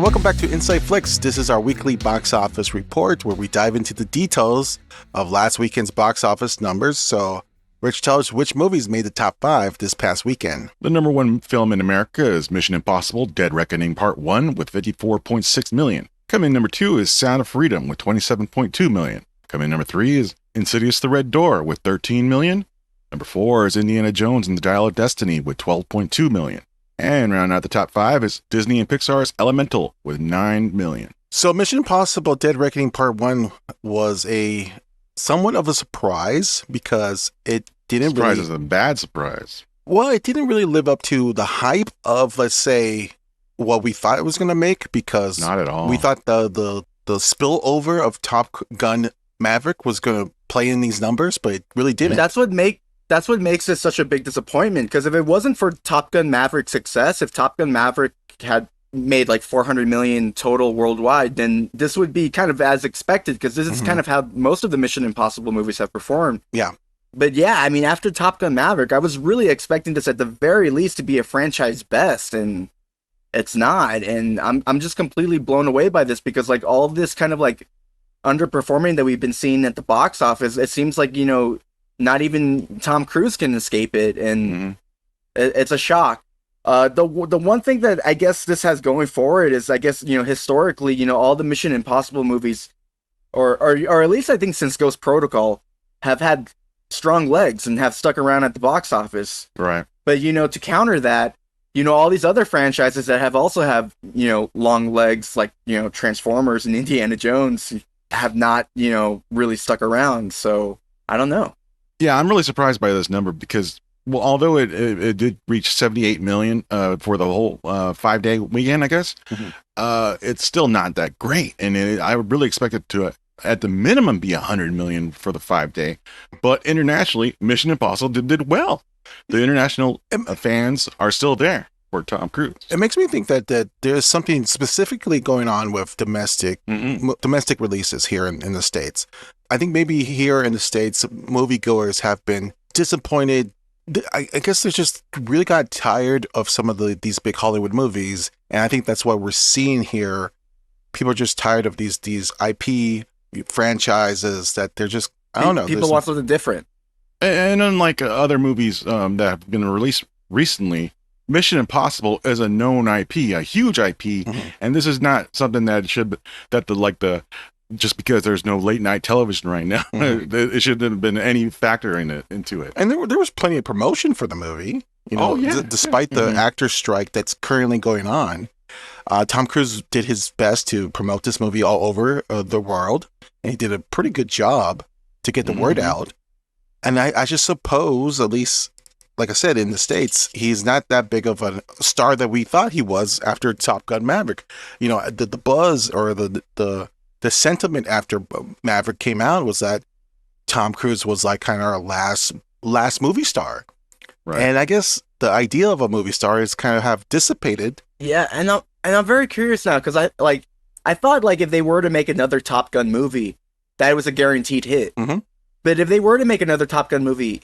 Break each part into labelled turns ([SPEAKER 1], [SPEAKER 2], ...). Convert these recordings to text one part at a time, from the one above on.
[SPEAKER 1] welcome back to InsideFlix. This is our weekly box office report where we dive into the details of last weekend's box office numbers. So, Rich, tell us which movies made the top 5 this past weekend.
[SPEAKER 2] The number one film in America is Mission Impossible: Dead Reckoning Part 1 with $54.6 million. Coming in number 2 is Sound of Freedom with $27.2 million. Coming in number 3 is Insidious: The Red Door with $13 million. Number 4 is Indiana Jones and the Dial of Destiny with $12.2 million. And rounding out the top 5 is Disney and Pixar's Elemental with $9 million.
[SPEAKER 1] So Mission Impossible Dead Reckoning Part 1 was a somewhat of a surprise because it didn't
[SPEAKER 2] Surprise is a bad surprise.
[SPEAKER 1] Well, it didn't really live up to the hype of, let's say, what we thought it was going to make, because
[SPEAKER 2] Not at all.
[SPEAKER 1] we thought the spillover of Top Gun Maverick was going to play in these numbers, but it really didn't.
[SPEAKER 3] That's what makes it such a big disappointment, because if it wasn't for Top Gun Maverick's success, if Top Gun Maverick had made like 400 million total worldwide, then this would be kind of as expected, because this is kind of how most of the Mission Impossible movies have performed.
[SPEAKER 1] Yeah.
[SPEAKER 3] But yeah, I mean, after Top Gun Maverick, I was really expecting this at the very least to be a franchise best, and it's not. And I'm just completely blown away by this, because like all of this kind of like underperforming that we've been seeing at the box office, it seems like, you know, not even Tom Cruise can escape it, and it's a shock. The one thing that I guess this has going forward is, I guess, you know, historically, you know, all the Mission Impossible movies, or at least I think since Ghost Protocol, have had strong legs and have stuck around at the box office.
[SPEAKER 2] Right.
[SPEAKER 3] But, you know, to counter that, you know, all these other franchises that have you know, long legs, like, you know, Transformers and Indiana Jones, have not, you know, really stuck around. So I don't know.
[SPEAKER 2] Yeah, I'm really surprised by this number because, well, although it did reach 78 million for the whole 5-day weekend, I guess, it's still not that great. And I would really expect it to, at the minimum, be 100 million for the 5-day. But internationally, Mission Impossible did well. The international fans are still there for Tom Cruise.
[SPEAKER 1] It makes me think that there's something specifically going on with domestic releases here in the States. I think maybe here in the States, moviegoers have been disappointed. I guess they just really got tired of some of these big Hollywood movies, and I think that's what we're seeing here. People are just tired of these IP franchises that they're just, I don't know.
[SPEAKER 3] People want something different.
[SPEAKER 2] And unlike other movies that have been released recently, Mission Impossible is a known IP, a huge IP, and this is not something that just because there's no late night television right now, it shouldn't have been any factor into it.
[SPEAKER 1] And there was plenty of promotion for the movie, you know, despite the actor strike that's currently going on. Tom Cruise did his best to promote this movie all over the world, and he did a pretty good job to get the word out. And I just suppose, at least, like I said, in the States, he's not that big of a star that we thought he was after Top Gun Maverick. You know, the buzz or the sentiment after Maverick came out was that Tom Cruise was like kind of our last movie star. Right. And I guess the idea of a movie star is kind of have dissipated.
[SPEAKER 3] Yeah, and I'm very curious now, because I thought like if they were to make another Top Gun movie, that was a guaranteed hit. But if they were to make another Top Gun movie,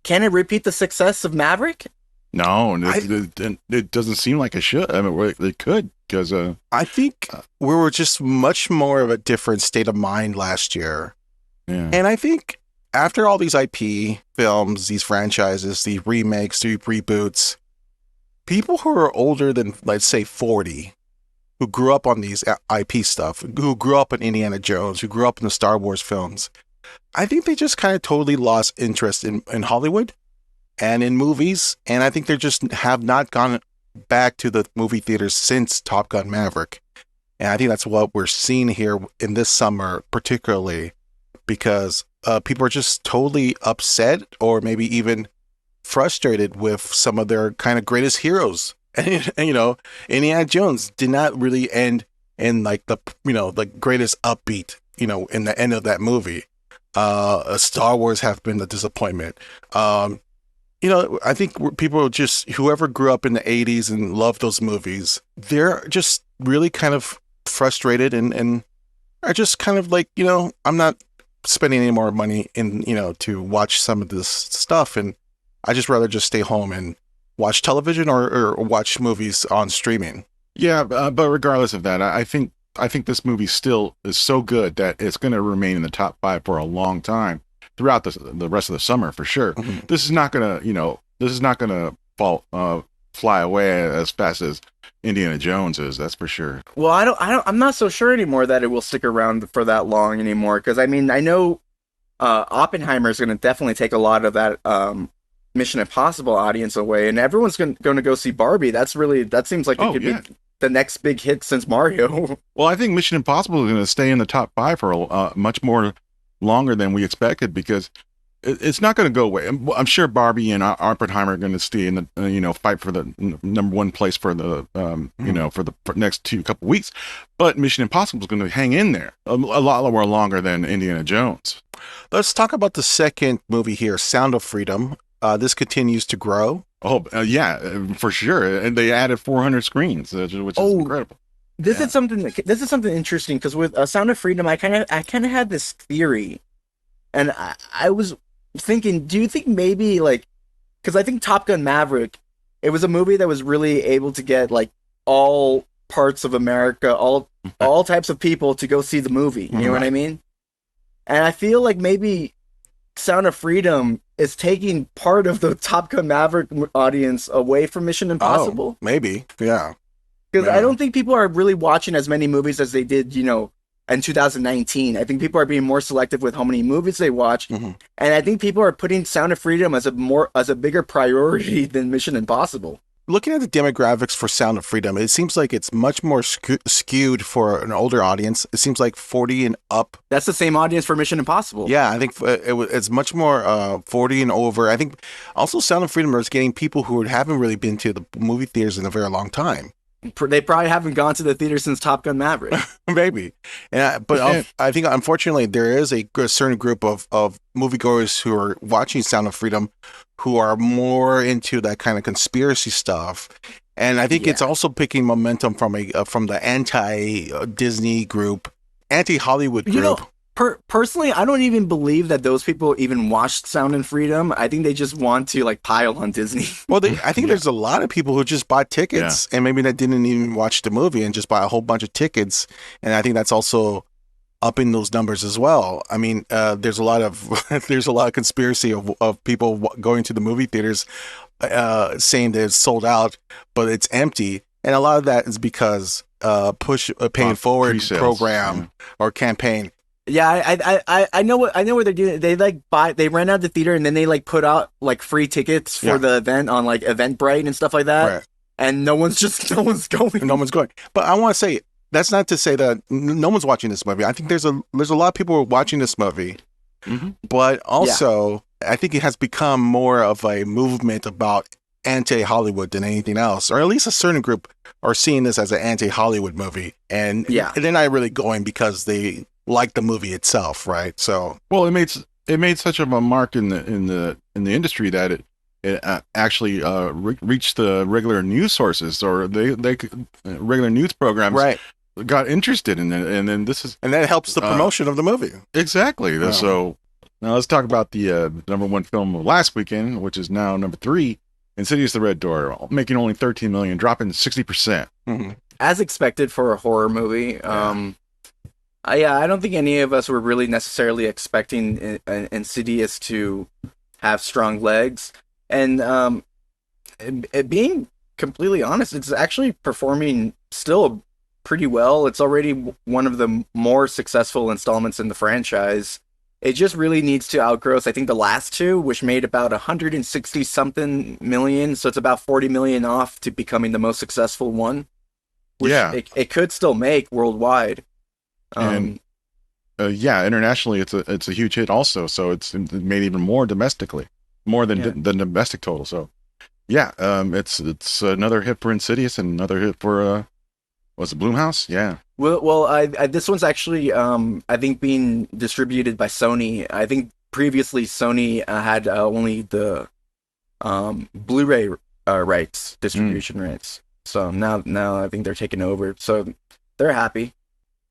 [SPEAKER 3] can it repeat the success of Maverick?
[SPEAKER 2] No, it doesn't seem like it should. I mean, it could, because
[SPEAKER 1] I think we were just much more of a different state of mind last year.
[SPEAKER 2] Yeah.
[SPEAKER 1] And I think after all these IP films, these franchises, these remakes, these reboots, people who are older than, let's say, 40, who grew up on these IP stuff, who grew up in Indiana Jones, who grew up in the Star Wars films, I think they just kind of totally lost interest in Hollywood and in movies. And I think they just have not gone back to the movie theaters since Top Gun Maverick. And I think that's what we're seeing here in this summer, particularly because people are just totally upset or maybe even frustrated with some of their kind of greatest heroes. And you know, Indiana Jones did not really end in like the greatest upbeat, you know, in the end of that movie. Star Wars have been a disappointment. You know, I think people just, whoever grew up in the 80s and loved those movies, they're just really kind of frustrated and are just kind of like, you know, I'm not spending any more money to watch some of this stuff, and I just rather just stay home and watch television or watch movies on streaming.
[SPEAKER 2] Yeah, but regardless of that, I think this movie still is so good that it's going to remain in the top 5 for a long time throughout the rest of the summer for sure.
[SPEAKER 1] Mhm.
[SPEAKER 2] This is not going to, this is not going to fly away as fast as Indiana Jones is. That's for sure.
[SPEAKER 3] Well, I'm not so sure anymore that it will stick around for that long anymore. Because I mean, I know Oppenheimer is going to definitely take a lot of that Mission Impossible audience away, and everyone's going to go see Barbie. That seems like it
[SPEAKER 2] Oh
[SPEAKER 3] could
[SPEAKER 2] yeah.
[SPEAKER 3] be the next big hit since Mario.
[SPEAKER 2] Well, I think Mission Impossible is going to stay in the top 5 for much more longer than we expected because it's not going to go away. I'm sure Barbie and Oppenheimer are going to stay in the fight for the number 1 place for the for the next couple weeks, but Mission Impossible is going to hang in there a lot more longer than Indiana Jones.
[SPEAKER 1] Let's talk about the second movie here, Sound of Freedom. This continues to grow.
[SPEAKER 2] Oh yeah, for sure, and they added 400 screens, which is incredible.
[SPEAKER 3] This
[SPEAKER 2] Yeah.
[SPEAKER 3] is something. This is something interesting because with Sound of Freedom, I kind of had this theory, and I was thinking, do you think maybe like, because I think Top Gun Maverick, it was a movie that was really able to get like all parts of America, all types of people to go see the movie. You know what I mean? And I feel like maybe Sound of Freedom is taking part of the Top Gun Maverick audience away from Mission Impossible.
[SPEAKER 1] Oh, maybe. Yeah.
[SPEAKER 3] Because
[SPEAKER 1] Yeah.
[SPEAKER 3] I don't think people are really watching as many movies as they did, in 2019. I think people are being more selective with how many movies they watch,
[SPEAKER 1] Mhm.
[SPEAKER 3] and I think people are putting Sound of Freedom as a bigger priority than Mission Impossible.
[SPEAKER 1] Looking at the demographics for Sound of Freedom, it seems like it's much more skewed for an older audience. It seems like 40 and up.
[SPEAKER 3] That's the same audience for Mission Impossible.
[SPEAKER 1] Yeah, I think it's much more 40 and over. I think also Sound of Freedom is getting people who haven't really been to the movie theaters in a very long time.
[SPEAKER 3] They probably haven't gone to the theater since Top Gun Maverick.
[SPEAKER 1] Maybe. But I think, unfortunately, there is a certain group of moviegoers who are watching Sound of Freedom who are more into that kind of conspiracy stuff. And I think it's also picking momentum from the anti-Disney group, anti-Hollywood group.
[SPEAKER 3] Personally, I don't even believe that those people even watched Sound and Freedom. I think they just want to like pile on Disney.
[SPEAKER 1] Well, I think there's a lot of people who just bought tickets and maybe that didn't even watch the movie and just buy a whole bunch of tickets. And I think that's also upping those numbers as well. I mean, there's a lot of conspiracy of people going to the movie theaters saying that it's sold out, but it's empty. And a lot of that is because paying forward
[SPEAKER 2] pre-sales,
[SPEAKER 1] program or campaign.
[SPEAKER 3] Yeah, I know what they're doing. They they rent out the theater and then they like put out like free tickets for the event on like Eventbrite and stuff like that.
[SPEAKER 1] Right.
[SPEAKER 3] And no one's going.
[SPEAKER 1] No one's going. But I want to say that's not to say that no one's watching this movie. I think there's a lot of people who are watching this movie, but also I think it has become more of a movement about anti-Hollywood than anything else, or at least a certain group are seeing this as an anti-Hollywood movie, and they're not really going because they like the movie itself, right? So,
[SPEAKER 2] well, it made such of a mark in the industry that it actually reached the regular news sources, or they regular news programs,
[SPEAKER 1] right,
[SPEAKER 2] got interested in it, and then
[SPEAKER 1] that helps the promotion of the movie.
[SPEAKER 2] Exactly.
[SPEAKER 1] Wow.
[SPEAKER 2] So now let's talk about the number 1 film of last weekend, which is now number 3, Insidious: The Red Door, making only 13 million, dropping 60%.
[SPEAKER 3] As expected for a horror movie. I don't think any of us were really necessarily expecting Insidious to have strong legs, and being completely honest, it's actually performing still pretty well. It's already one of the more successful installments in the franchise. It just really needs to outgrow, I think, the last 2, which made about 160 something million, so it's about 40 million off to becoming the most successful one. Which it could still make worldwide.
[SPEAKER 2] And internationally, it's a huge hit also. So it's made even more domestically, more than the domestic total. So it's another hit for Insidious and another hit for was it Blumhouse? Yeah.
[SPEAKER 3] Well, this one's actually I think being distributed by Sony. I think previously Sony had only the Blu-ray rights, distribution rights. So now I think they're taking over. So they're happy.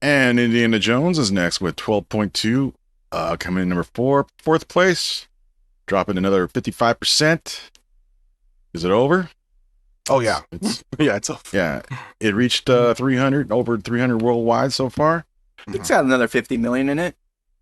[SPEAKER 2] And Indiana Jones is next with 12.2, coming in number 4, 4th place, dropping another 55%. Is it over?
[SPEAKER 1] Oh yeah,
[SPEAKER 2] It's
[SPEAKER 1] yeah, it's
[SPEAKER 2] yeah. It reached 300 over 300 worldwide so far.
[SPEAKER 3] It's got another 50 million in it,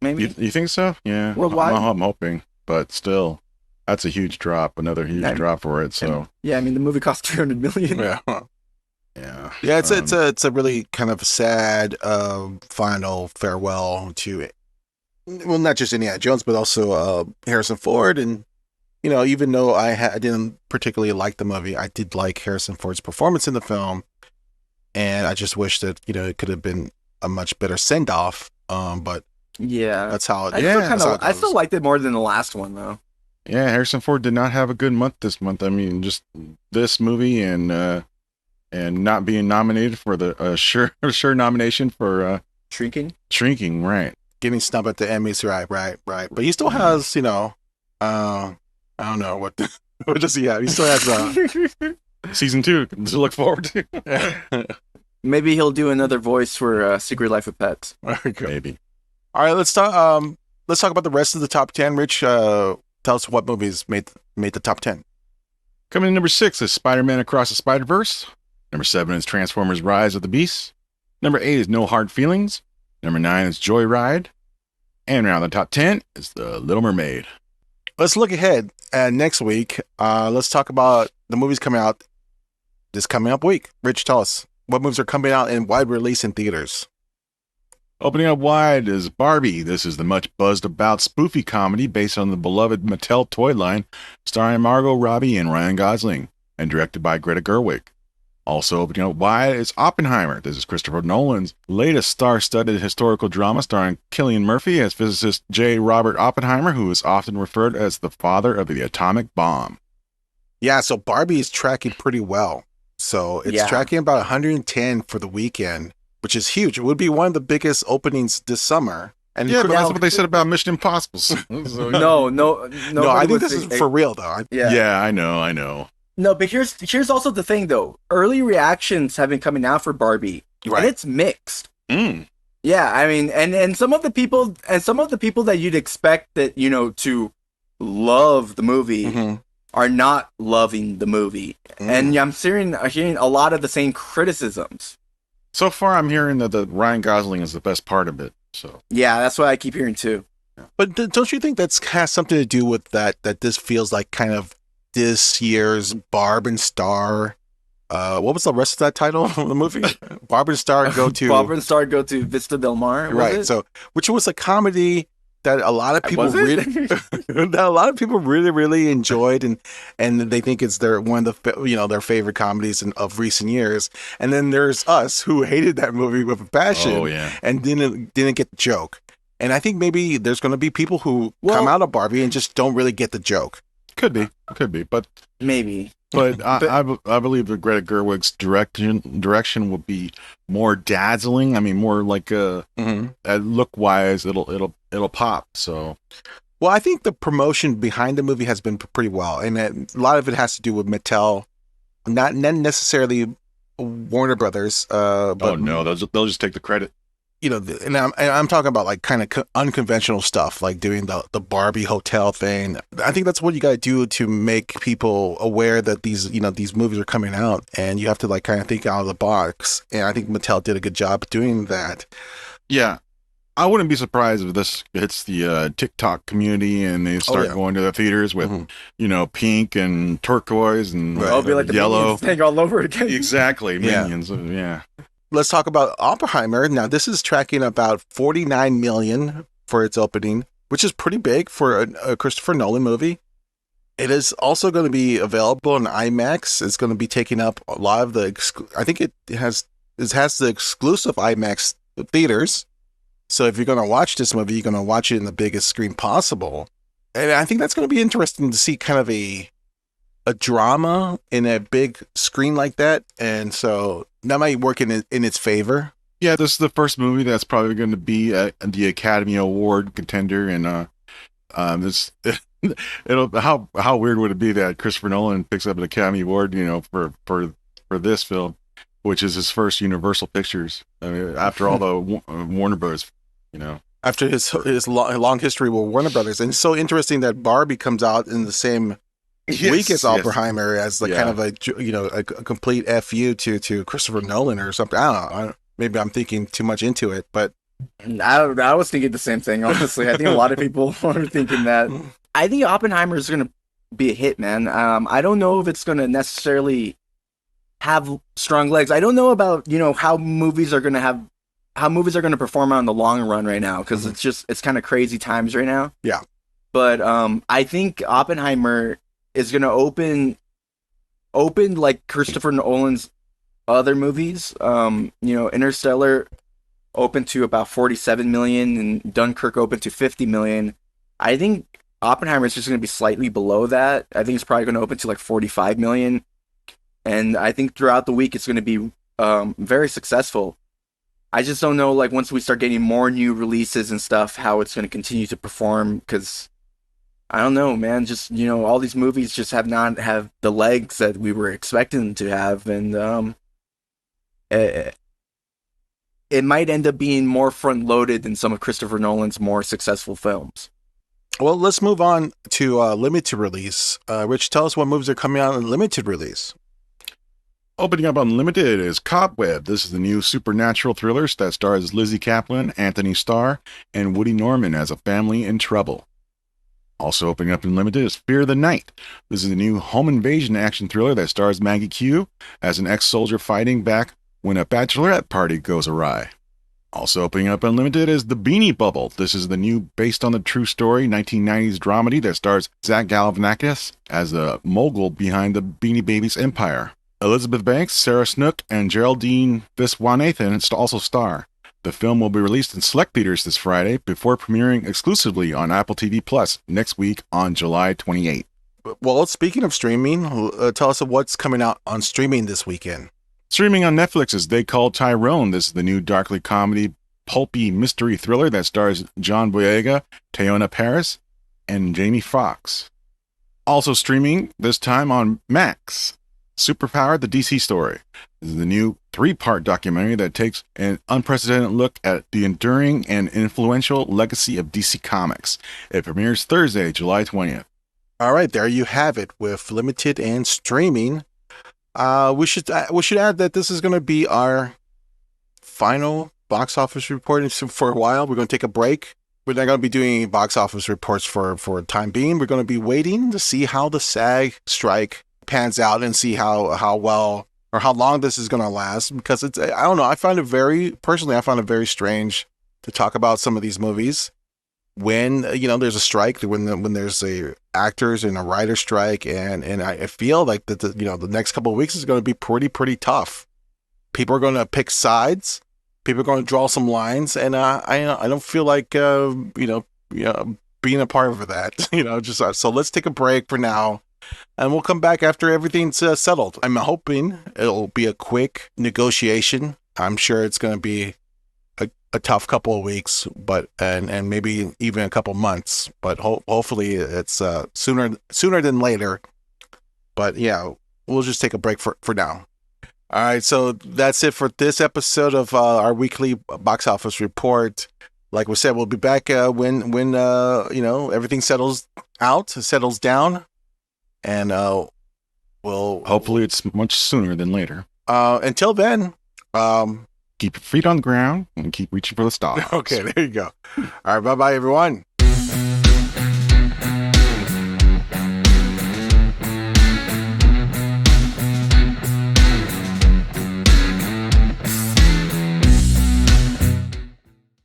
[SPEAKER 3] maybe.
[SPEAKER 2] You think so? Yeah,
[SPEAKER 3] Worldwide?
[SPEAKER 2] I'm hoping, but still, that's a huge drop. Another huge drop for it. So
[SPEAKER 3] yeah, I mean the movie cost 200 million.
[SPEAKER 1] yeah.
[SPEAKER 2] yeah,
[SPEAKER 1] Yeah, it's a really kind of sad final farewell to, well, not just Indiana Jones, but also Harrison Ford. And even though I didn't particularly like the movie, I did like Harrison Ford's performance in the film, and I just wish that it could have been a much better send off. But
[SPEAKER 3] yeah,
[SPEAKER 1] that's how it.
[SPEAKER 3] I still liked it more than the last one though.
[SPEAKER 2] Yeah, Harrison Ford did not have a good month this month. I mean, just this movie and not being nominated for the sure nomination for Shrinking, right?
[SPEAKER 1] Getting snubbed at the Emmys, right. But he still has, I don't know what does he have? He still has
[SPEAKER 2] season 2 to look forward to.
[SPEAKER 3] Maybe he'll do another voice for Secret Life of Pets.
[SPEAKER 2] Maybe.
[SPEAKER 1] All right, let's talk about the rest of the top 10. Rich, tell us what movies made the top 10.
[SPEAKER 2] Coming in number 6 is Spider-Man Across the Spider-Verse. Number 7 is Transformers: Rise of the Beasts. Number 8 is No Hard Feelings. Number 9 is Joyride. And around the top 10 is The Little Mermaid.
[SPEAKER 1] Let's look ahead next week. Let's talk about the movies coming out this coming up week. Rich, tell us what movies are coming out in wide release in theaters.
[SPEAKER 2] Opening up wide is Barbie. This is the much buzzed about spoofy comedy based on the beloved Mattel toy line, starring Margot Robbie and Ryan Gosling, and directed by Greta Gerwig. Also opening up wide is Oppenheimer. This is Christopher Nolan's latest star-studded historical drama starring Cillian Murphy as physicist J. Robert Oppenheimer, who is often referred as the father of the atomic bomb.
[SPEAKER 1] Yeah, so Barbie is tracking pretty well. So it's tracking about 110 for the weekend, which is huge. It would be one of the biggest openings this summer. And
[SPEAKER 2] yeah, but that's what they said about Mission Impossible. So,
[SPEAKER 3] no.
[SPEAKER 1] I think this is for real, though.
[SPEAKER 2] Yeah, I know.
[SPEAKER 3] No, but here's also the thing, though. Early reactions have been coming out for Barbie, and it's mixed. Yeah, I mean, and some of the people that you'd expect that to love the movie are not loving the movie, and I'm hearing a lot of the same criticisms.
[SPEAKER 2] So far, I'm hearing that the Ryan Gosling is the best part of it. So
[SPEAKER 3] yeah, that's what I keep hearing too.
[SPEAKER 1] But don't you think that has something to do with that this feels like kind of this year's Barb and Star? What was the rest of that title of the movie? Barb and Star go to
[SPEAKER 3] Vista Del Mar,
[SPEAKER 1] right? So, which was a comedy that a lot of people really enjoyed, and they think it's one of the their favorite comedies of recent years. And then there's us who hated that movie with a passion, and didn't get the joke. And I think maybe there's going to be people who come out of Barbie and just don't really get the joke.
[SPEAKER 2] Could be, but
[SPEAKER 3] maybe.
[SPEAKER 2] But I believe that Greta Gerwig's direction will be more dazzling. I mean, more like look wise, it'll pop. So,
[SPEAKER 1] well, I think the promotion behind the movie has been pretty well, and a lot of it has to do with Mattel, not necessarily Warner Brothers. But,
[SPEAKER 2] oh no, they'll just take the credit.
[SPEAKER 1] And I'm talking about like kind of unconventional stuff, like doing the Barbie hotel thing. I think that's what you got to do to make people aware that these movies are coming out, and you have to like kind of think out of the box. And I think Mattel did a good job doing that.
[SPEAKER 2] Yeah, I wouldn't be surprised if this hits the TikTok community and they start going to the theaters with pink and turquoise and
[SPEAKER 3] be like the yellow thing all over again.
[SPEAKER 2] Exactly, Minions. Yeah.
[SPEAKER 1] Let's talk about Oppenheimer. Now, this is tracking about 49 million for its opening, which is pretty big for a Christopher Nolan movie. It is also going to be available in IMAX. It's going to be taking up a lot of I think it has the exclusive IMAX theaters. So if you're going to watch this movie, you're going to watch it in the biggest screen possible. And I think that's going to be interesting to see kind of a drama in a big screen like that. And so that might work in its favor.
[SPEAKER 2] Yeah, this is the first movie that's probably going to be the Academy Award contender, and this how weird would it be that Christopher Nolan picks up an Academy Award, for this film, which is his first Universal Pictures. I mean, after all the Warner Bros.
[SPEAKER 1] After his long history with Warner Brothers, and it's so interesting that Barbie comes out in the same weak as Oppenheimer as the kind of a complete FU to Christopher Nolan or something. I don't know. Maybe I'm thinking too much into it, but
[SPEAKER 3] I was thinking the same thing, honestly. I think a lot of people are thinking that. I think Oppenheimer is going to be a hit, man. I don't know if it's going to necessarily have strong legs. I don't know about, how movies are going to perform out in the long run right now, because it's kind of crazy times right now.
[SPEAKER 1] Yeah.
[SPEAKER 3] But I think Oppenheimer is going to open like Christopher Nolan's other movies. Interstellar opened to about 47 million and Dunkirk opened to 50 million. I think Oppenheimer is just going to be slightly below that. I think it's probably going to open to like 45 million. And I think throughout the week it's going to be very successful. I just don't know, like, once we start getting more new releases and stuff, how it's going to continue to perform, because I don't know, man. Just, all these movies just have not have the legs that we were expecting them to have, and it might end up being more front-loaded than some of Christopher Nolan's more successful films.
[SPEAKER 1] Well, let's move on to limited release. Rich, tell us what movies are coming out in limited release.
[SPEAKER 2] Opening up on limited is Cobweb. This is the new supernatural thriller that stars Lizzie Kaplan, Anthony Starr, and Woody Norman as a family in trouble. Also opening up in limited is Fear the Night. This is the new home invasion action thriller that stars Maggie Q as an ex-soldier fighting back when a bachelorette party goes awry. Also opening up unlimited is The Beanie Bubble. This is the new based on the true story 1990s dramedy that stars Zach Galifianakis as the mogul behind the Beanie Babies empire. Elizabeth Banks, Sarah Snook, and Geraldine Viswanathan also star. The film will be released in select theaters this Friday before premiering exclusively on Apple TV Plus next week on July 28th.
[SPEAKER 1] Well, speaking of streaming, tell us what's coming out on streaming this weekend.
[SPEAKER 2] Streaming on Netflix is They Call Tyrone. This is the new darkly comedy, pulpy mystery thriller that stars John Boyega, Teyonah Parris, and Jamie Foxx. Also streaming this time on Max, Superpowered, the DC Story. This is the new 3-part documentary that takes an unprecedented look at the enduring and influential legacy of DC Comics. It premieres Thursday, July 20th.
[SPEAKER 1] All right, there you have it with limited and streaming. We should add that this is going to be our final box office report for a while. We're going to take a break. We're not going to be doing box office reports for a time being. We're going to be waiting to see how the SAG strike pans out and see how well or how long this is going to last, because I don't know. I find it very strange to talk about some of these movies when there's a strike, when there's a actors and a writer strike, and I feel like that the next couple of weeks is going to be pretty tough. People are going to pick sides. People are going to draw some lines, and I don't feel like being a part of that. So let's take a break for now. And we'll come back after everything's settled. I'm hoping it'll be a quick negotiation. I'm sure it's going to be a tough couple of weeks, but and maybe even a couple months. But hopefully it's sooner than later. But yeah, we'll just take a break for now. All right, so that's it for this episode of our weekly box office report. Like we said, we'll be back when everything settles down. And we'll
[SPEAKER 2] hopefully it's much sooner than later.
[SPEAKER 1] Until then,
[SPEAKER 2] keep your feet on the ground and keep reaching for the stars.
[SPEAKER 1] Okay, there you go. All right, bye everyone.